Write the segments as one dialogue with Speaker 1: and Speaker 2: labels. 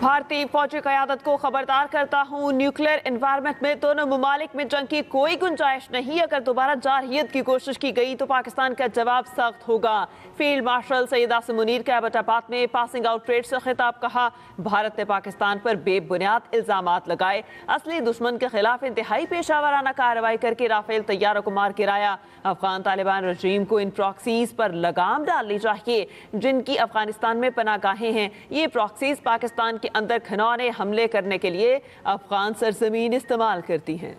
Speaker 1: भारतीय फौजी क़यादत को खबरदार करता हूँ, न्यूक्लियर एनवायरनमेंट में दोनों ममालिक में जंग की कोई गुंजाइश नहीं। अगर दोबारा जारहियत की कोशिश की गई तो पाकिस्तान का जवाब सख्त होगा। फील्ड मार्शल सैयद आसिम मुनीर का एबटाबाद में पासिंग आउट परेड से खिताब। कहा, भारत ने पाकिस्तान पर बेबुनियाद इल्जामात लगाए, असली दुश्मन के खिलाफ इंतहाई पेशावराना कार्रवाई करके राफेल तैयारों को मार गिराया। अफगान तालिबान रजीम को इन प्रॉक्सीज पर लगाम डालनी चाहिए जिनकी अफगानिस्तान में पनागाहें हैं। ये प्रॉक्सीज पाकिस्तान के अंदर घिनौने हमले करने के लिए अफगान सरजमीन इस्तेमाल करती हैं।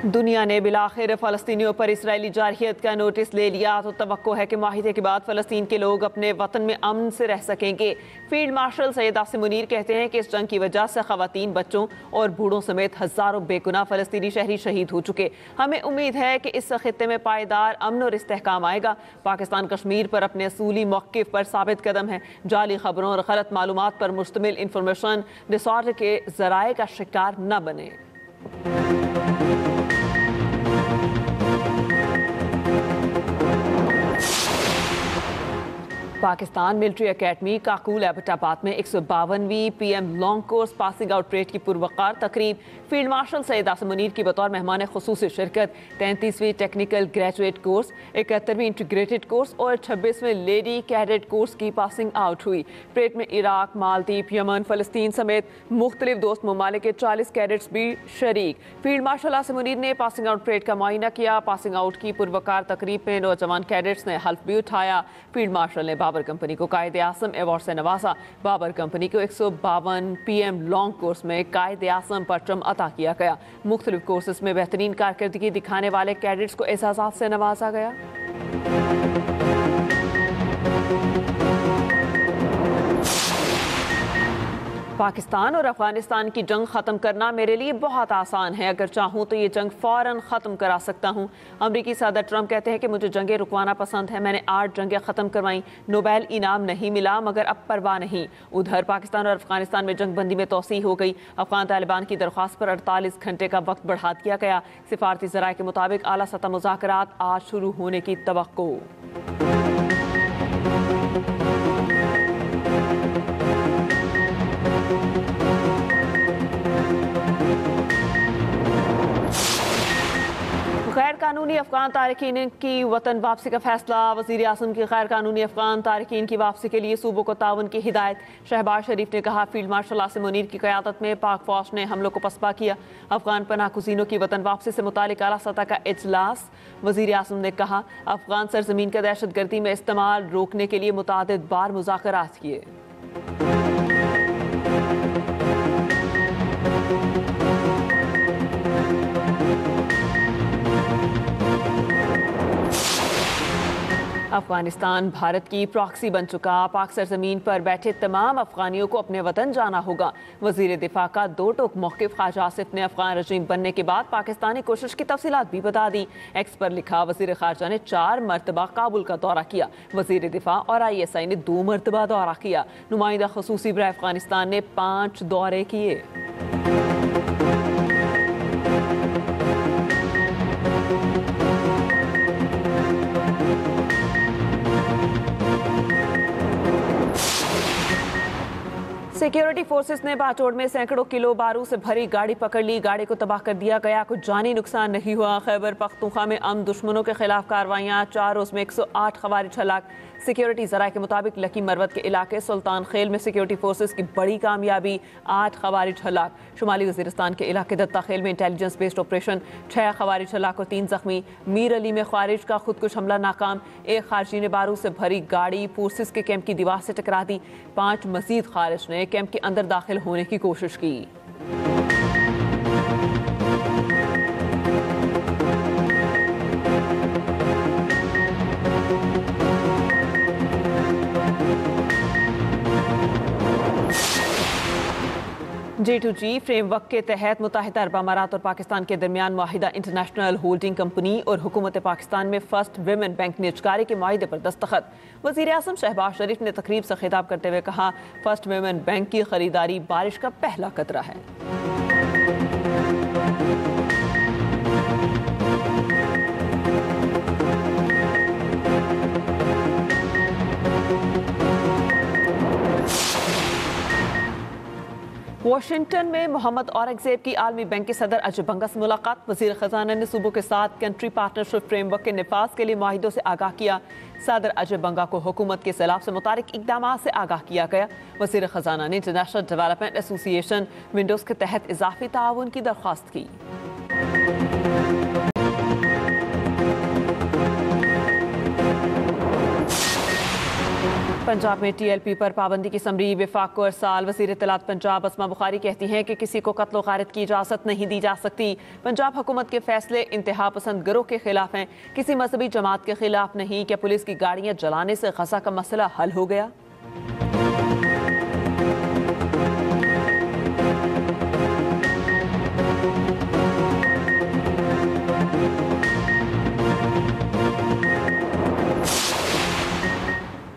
Speaker 1: दुनिया ने बिलाखिर फ़लस्तीनियों पर इसराइली जारहियत का नोटिस ले लिया तो तवक्को है कि माहिदे के बाद फ़लस्तीन के लोग अपने वतन में अमन से रह सकेंगे। फील्ड मार्शल सैयद आसिम मुनीर कहते हैं कि इस जंग की वजह से ख़वातीन, बच्चों और बूढ़ों समेत हज़ारों बेगुनाह फ़लस्तीनी शहरी शहीद हो चुके। हमें उम्मीद है कि इस खित्ते में पायदार अमन और इस्तेहकाम आएगा। पाकिस्तान कश्मीर पर अपने असूली मौक़िफ़ पर साबित कदम है। जाली खबरों और गलत मालूमात पर मुश्तमिल इंफॉर्मेशन डिसऑर्डर के ज़राए का शिकार न बने। पाकिस्तान मिलिट्री एकेडमी काकूल एबटाबाद में 152वीं PM long course passing out parade की पुरवकार तकरीब। फील्ड मार्शल सैयद आसिम मुनीर की बतौर मेहमान खुसूसी शिरकत। 33वीं टेक्निकल ग्रेजुएट कोर्स, 71वीं इंटीग्रेटेड कोर्स और 26वें लेडी कैडेट कोर्स की पासिंग आउट हुई। परेड में इराक, मालदीव, यमन, फ़लस्तीन समेत मुख्तलिफ दोस्त ममालिक के 40 कैडेट्स भी शरीक। फील्ड मार्शल आसिम मुनीर ने पासिंग आउट परेड का मुआयना किया। पासिंग आउट की पुरवकार तकरीब में नौजवान कैडेट्स ने हल्फ भी उठाया। फील्ड मार्शल ने बाबर कंपनी को कायदे आज़म अवार्ड से नवाजा। बाबर कंपनी को 152 PM लॉन्ग कोर्स में कायदे आज़म परचम अता किया गया। मुख्तलिफ कोर्सेज में बेहतरीन कारकर्दगी दिखाने वाले कैडेट्स को एजाज़ात से नवाजा गया। पाकिस्तान और अफगानिस्तान की जंग ख़त्म करना मेरे लिए बहुत आसान है। अगर चाहूँ तो ये जंग फ़ौरन ख़त्म करा सकता हूँ। अमरीकी सदर ट्रंप कहते हैं कि मुझे जंगें रुकवाना पसंद है। मैंने 8 जंगें ख़त्म करवाईं, नोबेल इनाम नहीं मिला, मगर अब परवाह नहीं। उधर पाकिस्तान और अफगानिस्तान में जंगबंदी में तोसी हो गई। अफगान तालिबान की दरख्वास्त पर 48 घंटे का वक्त बढ़ा दिया गया। सिफारती ज़राए के मुताबिक आला सतह मुज़ाकरात आज शुरू होने की तवक्को। गैर कानूनी अफगान तारकीन की वतन वापसी का फैसला। वज़ीर आज़म की गैर कानूनी अफगान तारकीन की वापसी के लिए सूबों को ताउन की हिदायत। शहबाज शरीफ ने कहा, फील्ड मार्शल आसिम मुनीर की क़यादत में पाक फौज ने हमलों को पसपा किया। अफगान पनाह गुज़ीनों की वतन वापसी से मुतालिक आला सतह का इजलास। वज़ीर आज़म ने कहा, अफगान सरजमीन का दहशतगर्दी में इस्तेमाल रोकने के लिए मुतादिद बार मुज़ाकरात किए। अफगानिस्तान भारत की प्रॉक्सी बन चुका। पाक सरजमीन पर बैठे तमाम अफगानियों को अपने वतन जाना होगा। वजीर दिफा का दो टोक मौक़िफ़ ख्वाजा आसिफ ने अफगान रजीम बनने के बाद पाकिस्तानी कोशिश की तफसीलात भी बता दी। एक्स पर लिखा, वजीर खारजा ने 4 मरतबा काबुल का दौरा किया। वजीर दिफा और ISI ने 2 मरतबा दौरा किया। नुमाइंदा खसूसी बराए अफगानिस्तान ने 5 दौरे किए। सिक्योरिटी फोर्सेस ने बाटोड़ में सैकड़ों किलो बारूद से भरी गाड़ी पकड़ ली। गाड़ी को तबाह कर दिया गया, कुछ जानी नुकसान नहीं हुआ। खैबर पख्तूनख्वा में दुश्मनों के खिलाफ कार्रवाइयाँ, 4 रोज में 108 खवारिज हलाक। सिक्योरिटी ज़राए के मुताबिक लकी मरवत के इलाके सुल्तान खेल में सिक्योरिटी फोर्सेस की बड़ी कामयाबी, 8 खवारिज हलाक। शुमाली वज़ीरिस्तान के इलाके दत्ता खेल में इंटेलिजेंस बेस्ड ऑपरेशन, 6 खवारिज हलाक और 3 जख्मी। मीर अली में खारिज का खुदकुश हमला नाकाम। एक खारजी ने बारूद से भरी गाड़ी फोर्सेस के कैंप की दीवार से टकरा दी। 5 मजीद खारिज ने कैंप के अंदर दाखिल होने की कोशिश की। G2G फ्रेमवर्क के तहत मुत्तहिदा अरब अमारात और पाकिस्तान के दरमियान मुआहिदा इंटरनेशनल होल्डिंग कंपनी और हुकूमत पाकिस्तान में फर्स्ट विमेन बैंक निजकारी के मुआहिदे पर दस्तखत। वज़ीर आज़म शहबाज शरीफ ने तकरीब से खिताब करते हुए कहा, फर्स्ट विमेन बैंक की खरीदारी बारिश का पहला कतरा है। वाशिंगटन में मोहम्मद औरंगजेब की आलमी बैंक के सदर अजय बंगा से मुलाकात। वजीर खजाना ने सूबों के साथ कंट्री पार्टनरशिप फ्रेमवर्क के निफाज के लिए मुआहिदों से आगाह किया। सदर अजय बंगा को हुकूमत के सैलाब से मुतालिक इकदाम से आगाह किया गया। वजीर खजाना ने इंटरनेशनल डेवलपमेंट एसोसिएशन विंडोज के तहत इजाफी ताउन की दरख्वास्त की। पंजाब में TLP पर पाबंदी की समरी विफाक को अरसाल। वज़ीर इत्तलात पंजाब अस्मा बुखारी कहती हैं कि किसी को कत्ल गारत की इजाज़त नहीं दी जा सकती। पंजाब हुकूमत के फैसले इंतहा पसंद गिरोह के खिलाफ हैं, किसी मजहबी जमात के खिलाफ नहीं। क्या पुलिस की गाड़ियां जलाने से गजा का मसला हल हो गया?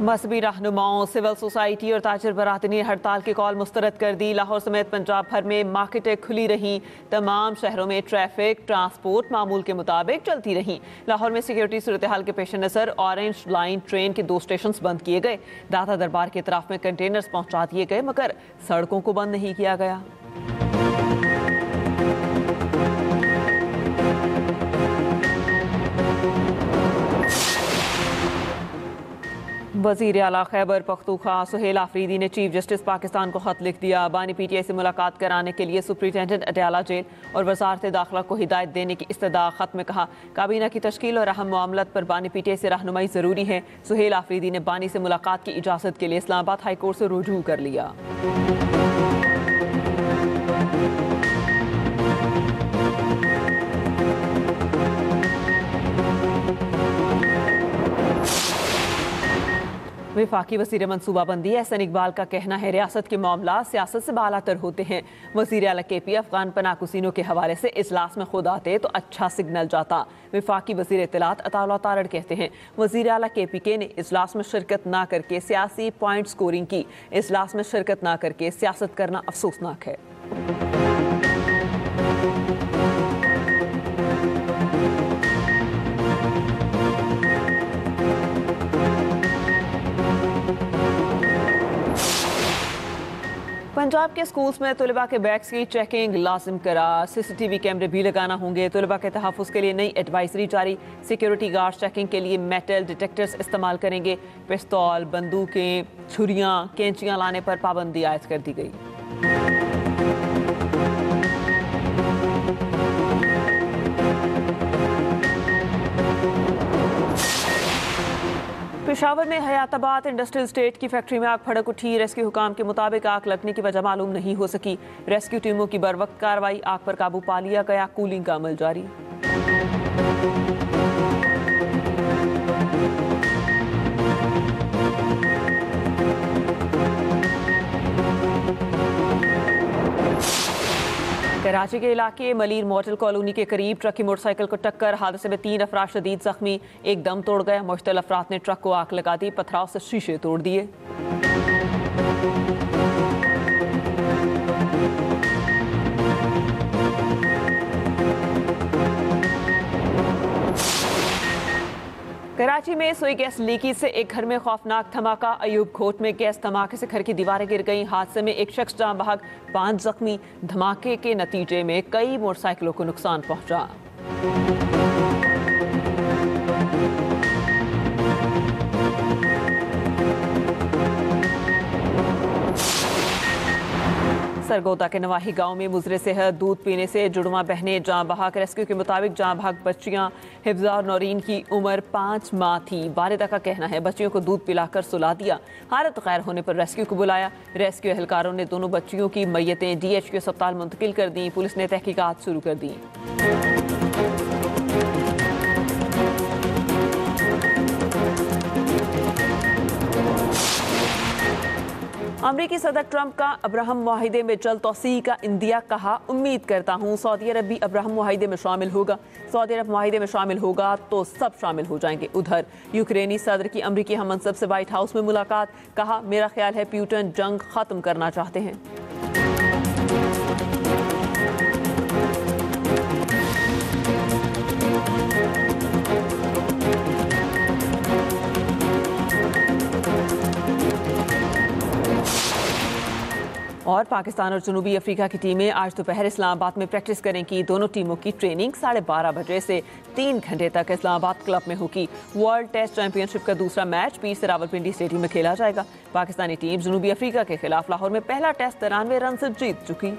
Speaker 1: मजहबी रहनुमाओं, सिविल सोसाइटी और ताजर बरादरी ने हड़ताल की कॉल मुस्तरद कर दी। लाहौर समेत पंजाब भर में मार्केटें खुली रहीं। तमाम शहरों में ट्रैफिक ट्रांसपोर्ट मामूल के मुताबिक चलती रहीं। लाहौर में सिक्योरिटी सूरत हाल के पेश नज़र ऑरेंज लाइन ट्रेन के 2 स्टेशन बंद किए गए। दादा दरबार के तरफ में कंटेनर्स पहुंचा दिए गए, मगर सड़कों को बंद नहीं किया गया। वज़ीर आला खैबर पख्तूनख्वा सुहेल आफरीदी ने चीफ जस्टिस पाकिस्तान को खत लिख दिया। बानी PTI से मुलाकात कराने के लिए सुप्रिटेंडेंट अडयाला जेल और वजारत दाखिला को हिदायत देने की इस्तदा। खत में कहा, काबीना की तश्कील और अहम मामलत पर बानी PTI से रहनुमाई ज़रूरी है। सुहेल आफरीदी ने बानी से मुलाकात की इजाज़त के लिए इस्लामाबाद हाई कोर्ट से रुजू कर लिया। वफाकी वज़ीर मनसूबाबंदी एहसन इकबाल का कहना है, रियासत के मामला सियासत से बालातर होते हैं। वज़ीर आला KP अफगान पनाकुसीनों के हवाले से इजलास में खुद आते तो अच्छा सिग्नल जाता। वफाकी वज़ीर इत्तलात अताउल्लाह तारड़ कहते हैं, वज़ीर आला KPK ने इजलास में शिरकत ना करके सियासी पॉइंट स्कोरिंग की। इजलास में शिरकत ना करके सियासत करना अफसोसनाक है। पंजाब के स्कूल्स में तलबा के बैग्स की चेकिंग लाजिम करार। CCTV कैमरे भी लगाना होंगे। तलबा के तहफ़्फ़ुज़ के लिए नई एडवाइजरी जारी। सिक्योरिटी गार्ड चेकिंग के लिए मेटल डिटेक्टर्स इस्तेमाल करेंगे। पिस्तौल, बंदूकें, छुरियाँ, कैंचियाँ लाने पर पाबंदी आयद कर दी गई। पेशावर में हयाताबाद इंडस्ट्रियल स्टेट की फैक्ट्री में आग भड़क उठी। रेस्क्यू हुकाम के मुताबिक आग लगने की वजह मालूम नहीं हो सकी। रेस्क्यू टीमों की बरवक्त कार्रवाई, आग पर काबू पा लिया गया। कूलिंग का अमल जारी। कराची के इलाके मलीर मॉडल कॉलोनी के करीब ट्रक की मोटरसाइकिल को टक्कर। हादसे में 3 अफराद शदीद जख्मी, एक दम तोड़ गया। मुश्तल अफराद ने ट्रक को आग लगा दी, पथराव से शीशे तोड़ दिए। कराची में सोई गैस लीकेज से एक घर में खौफनाक धमाका। अयूब घोट में गैस धमाके से घर की दीवारें गिर गईं। हादसे में एक शख्स जान बहक, 5 जख्मी। धमाके के नतीजे में कई मोटरसाइकिलों को नुकसान पहुंचा। सरगोदा के नवाही गांव में मुजरे सेहत दूध पीने से जुड़वा बहने जान बहक। रेस्क्यू के मुताबिक जान बहक बच्चियां हिफ्जा और नौरीन की उम्र 5 माह थी। वालिदा का कहना है, बच्चियों को दूध पिलाकर सुला दिया। हालत गैर होने पर रेस्क्यू को बुलाया। रेस्क्यू एहलकारों ने दोनों बच्चियों की मैयतें DHQ अस्पताल मुंतकिल कर दी। पुलिस ने तहकीकात शुरू कर दी। अमरीकी सदर ट्रंप का अब्राहम मुआहिदे में जल्द तौसीक का इंदिया। कहा, उम्मीद करता हूँ सऊदी अरब भी अब्राहम मुआहिदे में शामिल होगा। सऊदी अरब मुआहिदे में शामिल होगा तो सब शामिल हो जाएंगे। उधर यूक्रेनी सदर की अमरीकी हममंसब से व्हाइट हाउस में मुलाकात। कहा, मेरा ख्याल है पुतिन जंग खत्म करना चाहते हैं। और पाकिस्तान और जनूबी अफ्रीका की टीमें आज दोपहर इस्लामाबाद में प्रैक्टिस करेंगी। दोनों टीमों की ट्रेनिंग 12:30 बजे से 3 घंटे तक इस्लामाबाद क्लब में होगी। वर्ल्ड टेस्ट चैंपियनशिप का दूसरा मैच पीर से रावलपिंडी स्टेडियम में खेला जाएगा। पाकिस्तानी टीम जनूबी अफ्रीका के खिलाफ लाहौर में पहला टेस्ट 93 रन से जीत चुकी।